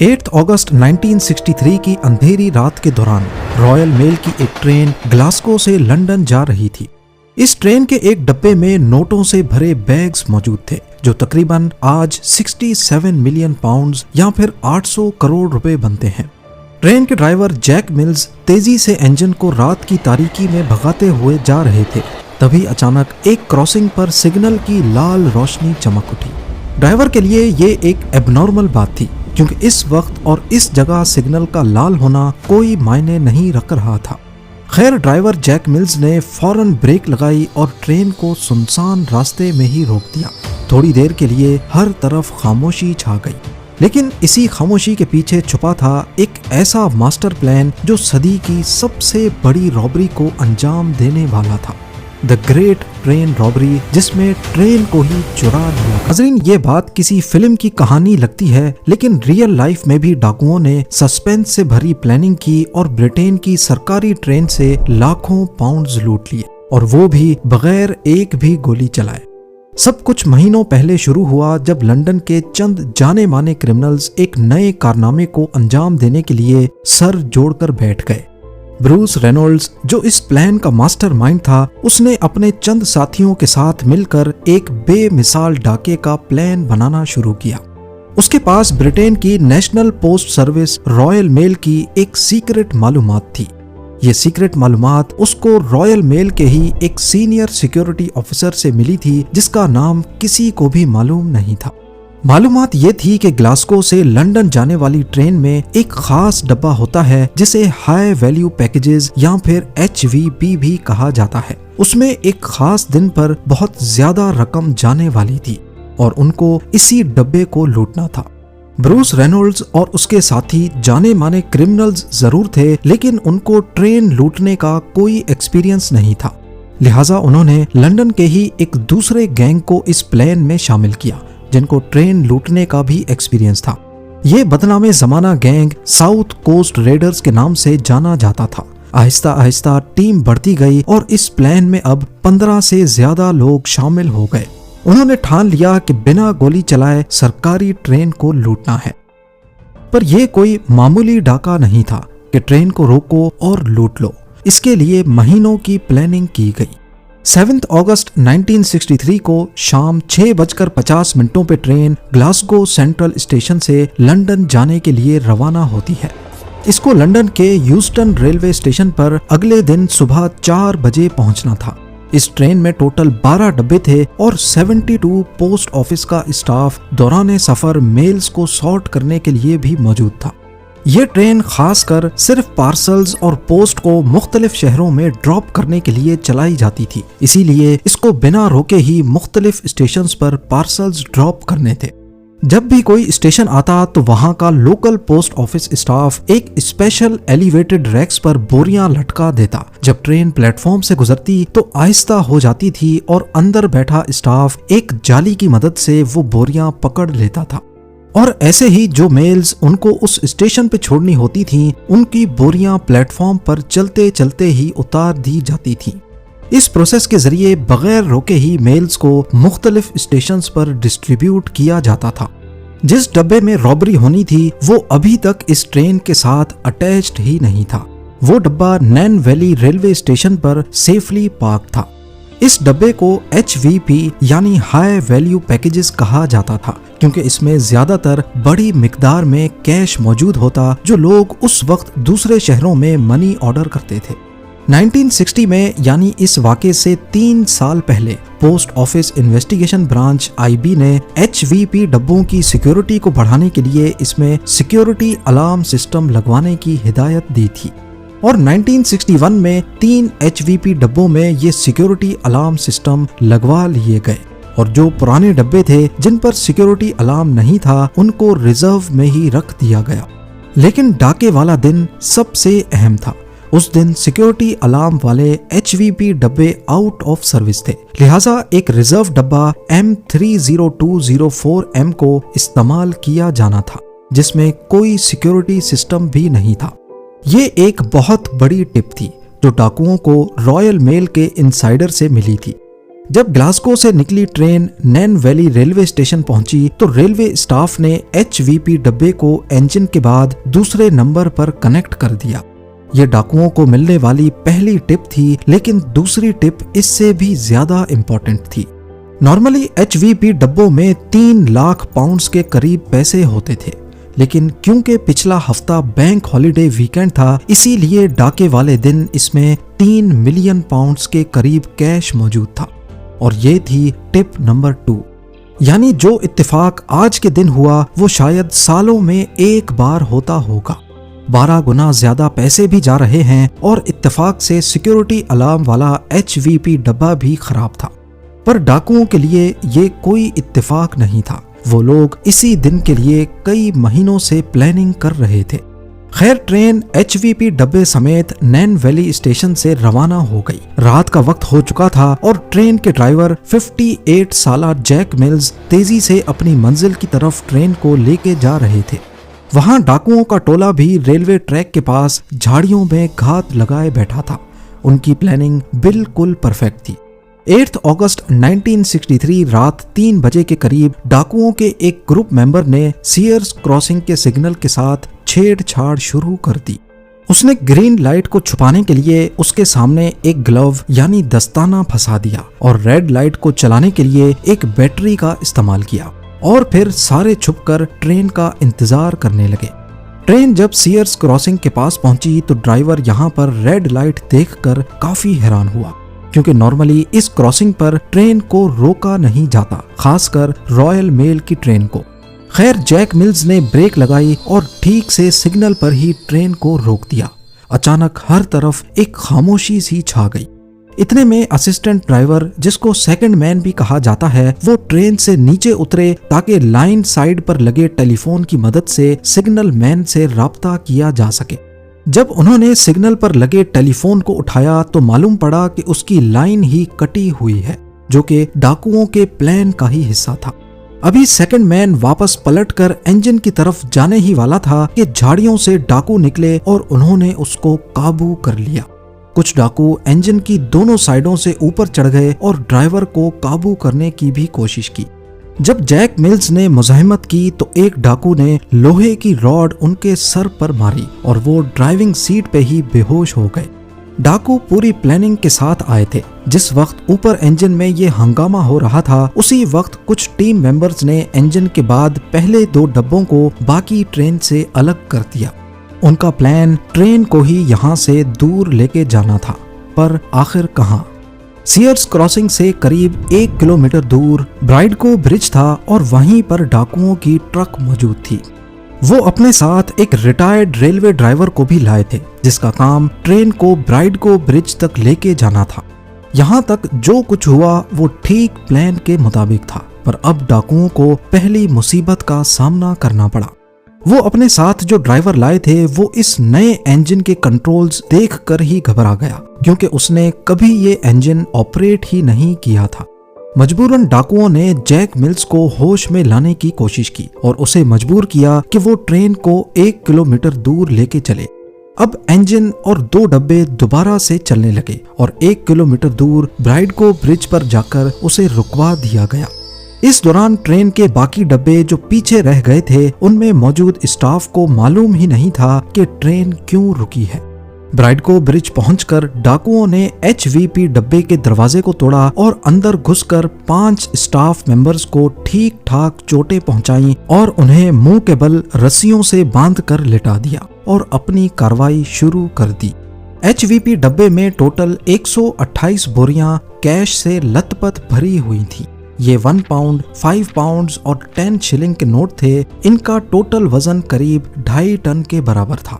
8 अगस्त 1963 की अंधेरी रात के दौरान रॉयल मेल की एक ट्रेन ग्लासगो से लंदन जा रही थी। इस ट्रेन के एक डब्बे में नोटों से भरे बैग्स मौजूद थे जो तकरीबन आज 67 मिलियन पाउंड्स या फिर 800 करोड़ रुपए बनते हैं। ट्रेन के ड्राइवर जैक मिल्स तेजी से इंजन को रात की तारीकी में भगाते हुए जा रहे थे। तभी अचानक एक क्रॉसिंग पर सिग्नल की लाल रोशनी चमक उठी। ड्राइवर के लिए ये एक एबनॉर्मल बात थी क्योंकि इस वक्त और इस जगह सिग्नल का लाल होना कोई मायने नहीं रख रहा था। खैर ड्राइवर जैक मिल्स ने फौरन ब्रेक लगाई और ट्रेन को सुनसान रास्ते में ही रोक दिया। थोड़ी देर के लिए हर तरफ खामोशी छा गई, लेकिन इसी खामोशी के पीछे छुपा था एक ऐसा मास्टर प्लान जो सदी की सबसे बड़ी रॉबरी को अंजाम देने वाला था, द ग्रेट ट्रेन रॉबरी, जिसमें ट्रेन को ही चुरा लिया। नाज़रीन, ये बात किसी फिल्म की कहानी लगती है, लेकिन रियल लाइफ में भी डाकुओं ने सस्पेंस से भरी प्लानिंग की और ब्रिटेन की सरकारी ट्रेन से लाखों पाउंड्स लूट लिए, और वो भी बगैर एक भी गोली चलाए। सब कुछ महीनों पहले शुरू हुआ जब लंदन के चंद जाने माने क्रिमिनल्स एक नए कारनामे को अंजाम देने के लिए सर जोड़कर बैठ गए। ब्रूस रेनॉल्ड्स, जो इस प्लान का मास्टरमाइंड था, उसने अपने चंद साथियों के साथ मिलकर एक बेमिसाल डाके का प्लान बनाना शुरू किया। उसके पास ब्रिटेन की national post service Royal Mail की एक सीक्रेट मालूमात थी। ये सीक्रेट मालूमात उसको रॉयल मेल के ही एक सीनियर सिक्योरिटी ऑफिसर से मिली थी जिसका नाम किसी को भी मालूम नहीं था। मालूमात ये थी कि ग्लासगो से लंदन जाने वाली ट्रेन में एक खास डब्बा होता है जिसे हाई वैल्यू पैकेजेस या फिर HVP भी कहा जाता है। उसमें एक खास दिन पर बहुत ज्यादा रकम जाने वाली थी और उनको इसी डब्बे को लूटना था। ब्रूस रेनॉल्ड्स और उसके साथी जाने माने क्रिमिनल्स जरूर थे, लेकिन उनको ट्रेन लूटने का कोई एक्सपीरियंस नहीं था। लिहाजा उन्होंने लंदन के ही एक दूसरे गैंग को इस प्लान में शामिल किया जिनको ट्रेन लूटने का भी एक्सपीरियंस था। ये बदनामे जमाना गैंग साउथ कोस्ट रेडर्स के नाम से जाना जाता था। आहिस्ता आहिस्ता टीम बढ़ती गई और इस प्लान में अब 15 से ज्यादा लोग शामिल हो गए। उन्होंने ठान लिया कि बिना गोली चलाए सरकारी ट्रेन को लूटना है। पर यह कोई मामूली डाका नहीं था कि ट्रेन को रोको और लूट लो। इसके लिए महीनों की प्लानिंग की गई। 7 अगस्त 1963 को शाम 6:50 पे ट्रेन ग्लासगो सेंट्रल स्टेशन से लंदन जाने के लिए रवाना होती है। इसको लंदन के यूस्टन रेलवे स्टेशन पर अगले दिन सुबह 4 बजे पहुंचना था। इस ट्रेन में टोटल 12 डब्बे थे और 72 पोस्ट ऑफिस का स्टाफ दौरान सफर मेल्स को सॉर्ट करने के लिए भी मौजूद था। ये ट्रेन खासकर सिर्फ पार्सल्स और पोस्ट को मुख्तलिफ शहरों में ड्रॉप करने के लिए चलाई जाती थी, इसीलिए इसको बिना रोके ही मुख्तलिफ स्टेशंस पर पार्सल्स ड्रॉप करने थे। जब भी कोई स्टेशन आता तो वहां का लोकल पोस्ट ऑफिस स्टाफ एक स्पेशल एलिवेटेड रैक्स पर बोरियां लटका देता। जब ट्रेन प्लेटफॉर्म से गुजरती तो आहिस्ता हो जाती थी और अंदर बैठा स्टाफ एक जाली की मदद से वो बोरियां पकड़ लेता था, और ऐसे ही जो मेल्स उनको उस स्टेशन पे छोड़नी होती थीं, उनकी बोरियां प्लेटफॉर्म पर चलते चलते ही उतार दी जाती थीं। इस प्रोसेस के जरिए बगैर रोके ही मेल्स को मुख्तलिफ स्टेशंस पर डिस्ट्रीब्यूट किया जाता था। जिस डब्बे में रॉबरी होनी थी वो अभी तक इस ट्रेन के साथ अटैच्ड ही नहीं था। वो डब्बा नैन वैली रेलवे स्टेशन पर सेफली पार्क था। इस डब्बे को HVP यानी हाई वैल्यू पैकेजेस कहा जाता था क्योंकि इसमें ज्यादातर बड़ी मिकदार में कैश मौजूद होता जो लोग उस वक्त दूसरे शहरों में मनी ऑर्डर करते थे। 1960 में यानी इस वाक़े से 3 साल पहले post office investigation branch IB ने HVP डब्बों की सिक्योरिटी को बढ़ाने के लिए इसमें सिक्योरिटी अलार्म सिस्टम लगवाने की हिदायत दी थी, और 1961 में 3 HVP डब्बों में ये सिक्योरिटी अलार्म सिस्टम लगवा लिए गए, और जो पुराने डब्बे थे जिन पर सिक्योरिटी अलार्म नहीं था उनको रिजर्व में ही रख दिया गया। लेकिन डाके वाला दिन सबसे अहम था। उस दिन सिक्योरिटी अलार्म वाले HVP डब्बे आउट ऑफ सर्विस थे, लिहाजा एक रिजर्व डब्बा M30204M को इस्तेमाल किया जाना था जिसमें कोई सिक्योरिटी सिस्टम भी नहीं था। ये एक बहुत बड़ी टिप थी जो डाकुओं को रॉयल मेल के इनसाइडर से मिली थी। जब ग्लासगो से निकली ट्रेन नैन वैली रेलवे स्टेशन पहुंची तो रेलवे स्टाफ ने HVP डब्बे को इंजन के बाद दूसरे नंबर पर कनेक्ट कर दिया। ये डाकुओं को मिलने वाली पहली टिप थी, लेकिन दूसरी टिप इससे भी ज्यादा इम्पोर्टेंट थी। नॉर्मली HVP डब्बों में 3 लाख पाउंड्स के करीब पैसे होते थे, लेकिन क्योंकि पिछला हफ्ता बैंक हॉलिडे वीकेंड था, इसीलिए डाके वाले दिन इसमें 3 मिलियन पाउंड्स के करीब कैश मौजूद था। और ये थी टिप नंबर 2। यानी जो इत्तेफाक आज के दिन हुआ वो शायद सालों में एक बार होता होगा। 12 गुना ज्यादा पैसे भी जा रहे हैं और इत्तेफाक से सिक्योरिटी अलार्म वाला HVP डब्बा भी खराब था। पर डाकुओं के लिए ये कोई इत्तेफाक नहीं था। वो लोग इसी दिन के लिए कई महीनों से प्लानिंग कर रहे थे। खैर, ट्रेन HVP डब्बे समेत नैन वैली स्टेशन से रवाना हो गई। रात का वक्त हो चुका था और ट्रेन के ड्राइवर 58 साला जैक मिल्स तेजी से अपनी मंजिल की तरफ ट्रेन को लेके जा रहे थे। वहां डाकुओं का टोला भी रेलवे ट्रैक के पास झाड़ियों में घात लगाए बैठा था। उनकी प्लानिंग बिल्कुल परफेक्ट थी। 8 अगस्त 1963 रात 3 बजे के करीब डाकुओं के एक ग्रुप मेंबर ने सीयर्स क्रॉसिंग के सिग्नल के साथ छेड़छाड़ शुरू कर दी। उसने ग्रीन लाइट को छुपाने के लिए उसके सामने एक ग्लव यानी दस्ताना फंसा दिया और रेड लाइट को चलाने के लिए एक बैटरी का इस्तेमाल किया और फिर सारे छुपकर ट्रेन का इंतजार करने लगे। ट्रेन जब सीयर्स क्रॉसिंग के पास पहुंची तो ड्राइवर यहाँ पर रेड लाइट देखकर काफी हैरान हुआ, क्योंकि नॉर्मली इस क्रॉसिंग पर ट्रेन को रोका नहीं जाता, खासकर रॉयल मेल की ट्रेन को। खैर, जैक मिल्स ने ब्रेक लगाई और ठीक से सिग्नल पर ही ट्रेन को रोक दिया। अचानक हर तरफ एक खामोशी सी छा गई। इतने में असिस्टेंट ड्राइवर, जिसको सेकंड मैन भी कहा जाता है, वो ट्रेन से नीचे उतरे ताकि लाइन साइड पर लगे टेलीफोन की मदद से सिग्नल मैन से राब्ता किया जा सके। जब उन्होंने सिग्नल पर लगे टेलीफोन को उठाया तो मालूम पड़ा कि उसकी लाइन ही कटी हुई है, जो कि डाकुओं के प्लान का ही हिस्सा था। अभी सेकंड मैन वापस पलटकर इंजन की तरफ जाने ही वाला था कि झाड़ियों से डाकू निकले और उन्होंने उसको काबू कर लिया। कुछ डाकू इंजन की दोनों साइडों से ऊपर चढ़ गए और ड्राइवर को काबू करने की भी कोशिश की। जब जैक मिल्स ने मुजाहिमत की तो एक डाकू ने लोहे की रॉड उनके सर पर मारी और वो ड्राइविंग सीट पे ही बेहोश हो गए। डाकू पूरी प्लानिंग के साथ आए थे। जिस वक्त ऊपर इंजन में ये हंगामा हो रहा था, उसी वक्त कुछ टीम मेंबर्स ने इंजन के बाद पहले 2 डब्बों को बाकी ट्रेन से अलग कर दिया। उनका प्लान ट्रेन को ही यहाँ से दूर लेके जाना था, पर आखिर कहाँ? सीयर्स क्रॉसिंग से करीब 1 किलोमीटर दूर ब्राइडगो ब्रिज था और वहीं पर डाकुओं की ट्रक मौजूद थी। वो अपने साथ एक रिटायर्ड रेलवे ड्राइवर को भी लाए थे, जिसका काम ट्रेन को ब्राइडगो ब्रिज तक लेके जाना था। यहाँ तक जो कुछ हुआ वो ठीक प्लान के मुताबिक था, पर अब डाकुओं को पहली मुसीबत का सामना करना पड़ा। वो अपने साथ जो ड्राइवर लाए थे वो इस नए इंजन के कंट्रोल्स देखकर ही घबरा गया, क्योंकि उसने कभी ये इंजन ऑपरेट ही नहीं किया था। मजबूरन डाकुओं ने जैक मिल्स को होश में लाने की कोशिश की और उसे मजबूर किया कि वो ट्रेन को 1 किलोमीटर दूर लेके चले। अब इंजन और 2 डब्बे दोबारा से चलने लगे और 1 किलोमीटर दूर ब्राइडगो ब्रिज पर जाकर उसे रुकवा दिया गया। इस दौरान ट्रेन के बाकी डब्बे जो पीछे रह गए थे, उनमें मौजूद स्टाफ को मालूम ही नहीं था कि ट्रेन क्यों रुकी है। ब्राइडगो ब्रिज पहुंचकर डाकुओं ने HVP डब्बे के दरवाजे को तोड़ा और अंदर घुसकर 5 स्टाफ मेंबर्स को ठीक ठाक चोटें पहुंचाई और उन्हें मुंह के बल रस्सियों से बांधकर लिटा दिया और अपनी कार्रवाई शुरू कर दी। HVP डब्बे में टोटल 128 बोरियां कैश से लथपथ भरी हुई थी। ये 1 पाउंड, 5 पाउंड्स और 10 शिलिंग के नोट थे। इनका टोटल वजन करीब 2.5 टन के बराबर था।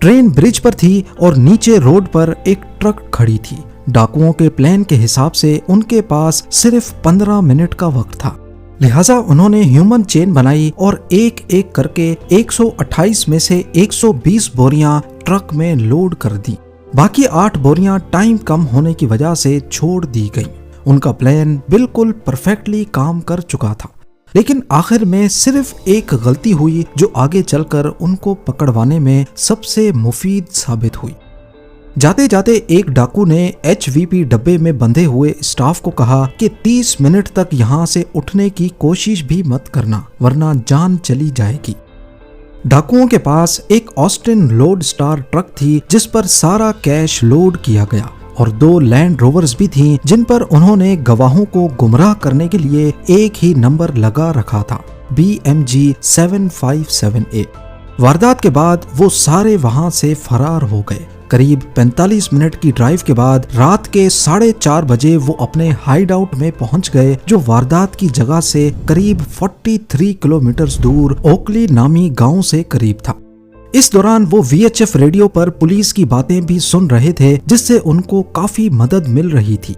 ट्रेन ब्रिज पर थी और नीचे रोड पर एक ट्रक खड़ी थी। डाकुओं के प्लान के हिसाब से उनके पास सिर्फ 15 मिनट का वक्त था, लिहाजा उन्होंने ह्यूमन चेन बनाई और एक एक करके 128 में से 120 बोरियां ट्रक में लोड कर दी। बाकी 8 बोरियां टाइम कम होने की वजह से छोड़ दी गई। उनका प्लान बिल्कुल परफेक्टली काम कर चुका था, लेकिन आखिर में सिर्फ एक गलती हुई जो आगे चलकर उनको पकड़वाने में सबसे मुफीद साबित हुई। जाते जाते एक डाकू ने HVP डब्बे में बंधे हुए स्टाफ को कहा कि 30 मिनट तक यहाँ से उठने की कोशिश भी मत करना, वरना जान चली जाएगी। डाकुओं के पास एक ऑस्टिन लोड स्टार ट्रक थी जिस पर सारा कैश लोड किया गया और 2 लैंड रोवर्स भी थीं जिन पर उन्होंने गवाहों को गुमराह करने के लिए एक ही नंबर लगा रखा था, BMG 757A। वारदात के बाद वो सारे वहां से फरार हो गए। करीब 45 मिनट की ड्राइव के बाद रात के 4:30 बजे वो अपने हाइडआउट में पहुंच गए, जो वारदात की जगह से करीब 43 किलोमीटर दूर ओकली नामी गांव से करीब था। इस दौरान वो VHF रेडियो पर पुलिस की बातें भी सुन रहे थे, जिससे उनको काफी मदद मिल रही थी।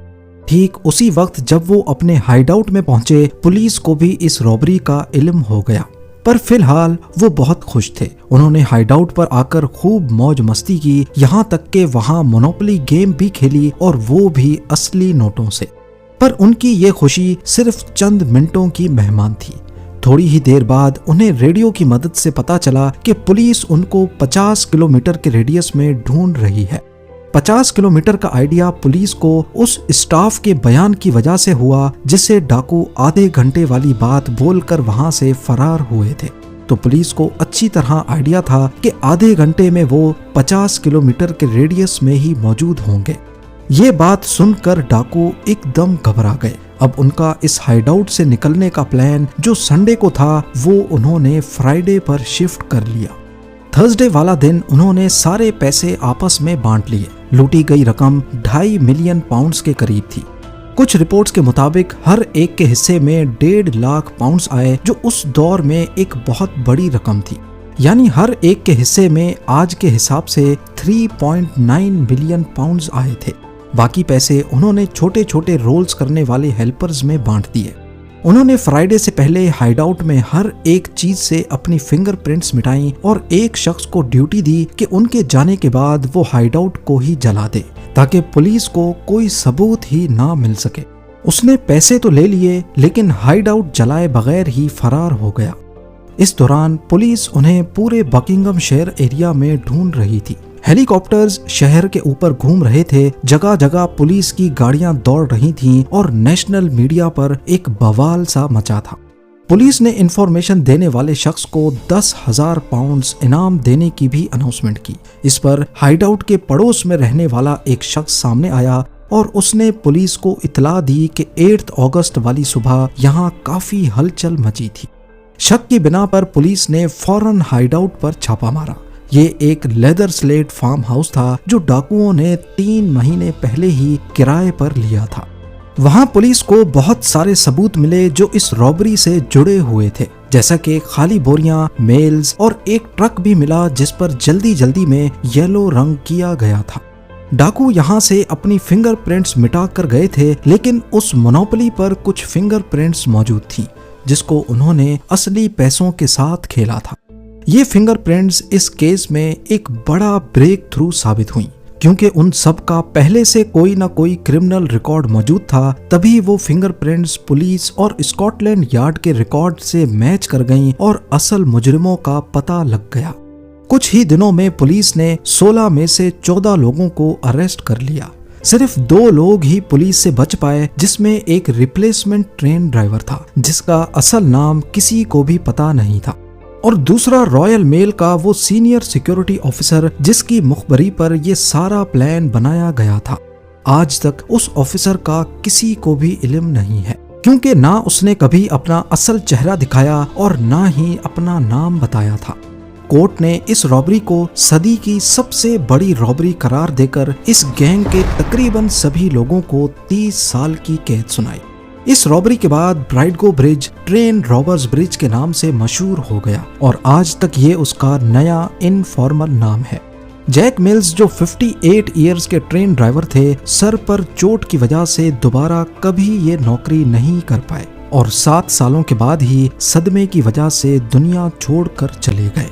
ठीक उसी वक्त जब वो अपने हाइडआउट में पहुंचे, पुलिस को भी इस रॉबरी का इल्म हो गया, पर फिलहाल वो बहुत खुश थे। उन्होंने हाइडआउट पर आकर खूब मौज मस्ती की, यहाँ तक के वहाँ मोनोपोली गेम भी खेली, और वो भी असली नोटों से। पर उनकी ये खुशी सिर्फ चंद मिनटों की मेहमान थी। थोड़ी ही देर बाद उन्हें रेडियो की मदद से पता चला कि पुलिस उनको 50 किलोमीटर के रेडियस में ढूंढ रही है। 50 किलोमीटर का आइडिया पुलिस को उस स्टाफ के बयान की वजह से हुआ जिससे डाकू आधे घंटे वाली बात बोलकर वहां से फरार हुए थे। तो पुलिस को अच्छी तरह आइडिया था कि आधे घंटे में वो 50 किलोमीटर के रेडियस में ही मौजूद होंगे। ये बात सुनकर डाकू एकदम घबरा गए। अब उनका इस हाइडआउट से निकलने का प्लान जो संडे को था, वो उन्होंने फ्राइडे पर शिफ्ट कर लिया। थर्सडे वाला दिन उन्होंने सारे पैसे आपस में बांट लिए। लूटी गई रकम 2.5 मिलियन पाउंड्स के करीब थी। कुछ रिपोर्ट्स के मुताबिक हर एक के हिस्से में 1.5 लाख पाउंड्स आए, जो उस दौर में एक बहुत बड़ी रकम थी। यानी हर एक के हिस्से में आज के हिसाब से 3.9 मिलियन पाउंड्स आए थे। बाकी पैसे उन्होंने छोटे छोटे रोल्स करने वाले हेल्पर्स में बांट दिए। उन्होंने फ्राइडे से पहले हाइडआउट में हर एक चीज से अपनी फिंगरप्रिंट्स मिटाई और एक शख्स को ड्यूटी दी कि उनके जाने के बाद वो हाइडआउट को ही जला दे, ताकि पुलिस को कोई सबूत ही ना मिल सके। उसने पैसे तो ले लिए, लेकिन हाइडआउट जलाए बगैर ही फरार हो गया। इस दौरान पुलिस उन्हें पूरे बकिंघमशायर एरिया में ढूंढ रही थी। हेलीकॉप्टर्स शहर के ऊपर घूम रहे थे, जगह जगह पुलिस की गाड़ियां दौड़ रही थीं और नेशनल मीडिया पर एक बवाल सा मचा था। पुलिस ने इंफॉर्मेशन देने वाले शख्स को 10,000 पाउंड्स इनाम देने की भी अनाउंसमेंट की। इस पर हाइडआउट के पड़ोस में रहने वाला एक शख्स सामने आया और उसने पुलिस को इतला दी कि 8 अगस्त वाली सुबह यहाँ काफी हलचल मची थी। शक की बिना पर पुलिस ने फौरन हाइडआउट पर छापा मारा। ये एक लेदर स्लेट फार्म हाउस था जो डाकुओं ने 3 महीने पहले ही किराए पर लिया था। वहां पुलिस को बहुत सारे सबूत मिले जो इस रॉबरी से जुड़े हुए थे, जैसा कि खाली बोरियां, मेल्स और एक ट्रक भी मिला जिस पर जल्दी जल्दी में येलो रंग किया गया था। डाकू यहां से अपनी फिंगरप्रिंट्स मिटा कर गए थे, लेकिन उस मोनोपोली पर कुछ फिंगरप्रिंट्स मौजूद थी जिसको उन्होंने असली पैसों के साथ खेला था। ये फिंगरप्रिंट्स इस केस में एक बड़ा ब्रेक थ्रू साबित हुई, क्योंकि उन सब का पहले से कोई ना कोई क्रिमिनल रिकॉर्ड मौजूद था। तभी वो फिंगरप्रिंट्स पुलिस और स्कॉटलैंड यार्ड के रिकॉर्ड से मैच कर गईं और असल मुजरिमों का पता लग गया। कुछ ही दिनों में पुलिस ने 16 में से 14 लोगों को अरेस्ट कर लिया। सिर्फ 2 लोग ही पुलिस से बच पाए, जिसमें एक रिप्लेसमेंट ट्रेन ड्राइवर था जिसका असल नाम किसी को भी पता नहीं था, और दूसरा रॉयल मेल का वो सीनियर सिक्योरिटी ऑफिसर जिसकी मुखबरी पर ये सारा प्लान बनाया गया था। आज तक उस ऑफिसर का किसी को भी इल्म नहीं है, क्योंकि ना उसने कभी अपना असल चेहरा दिखाया और ना ही अपना नाम बताया था। कोर्ट ने इस रॉबरी को सदी की सबसे बड़ी रॉबरी करार देकर इस गैंग के तकरीबन सभी लोगों को 30 साल की कैद सुनाई। इस रॉबरी के बाद ब्राइडगो ब्रिज ट्रेन रॉबर्स ब्रिज के नाम से मशहूर हो गया और आज तक ये उसका नया इनफॉर्मल नाम है। जैक मिल्स जो 58 इयर्स के ट्रेन ड्राइवर थे, सर पर चोट की वजह से दोबारा कभी ये नौकरी नहीं कर पाए और 7 सालों के बाद ही सदमे की वजह से दुनिया छोड़कर चले गए।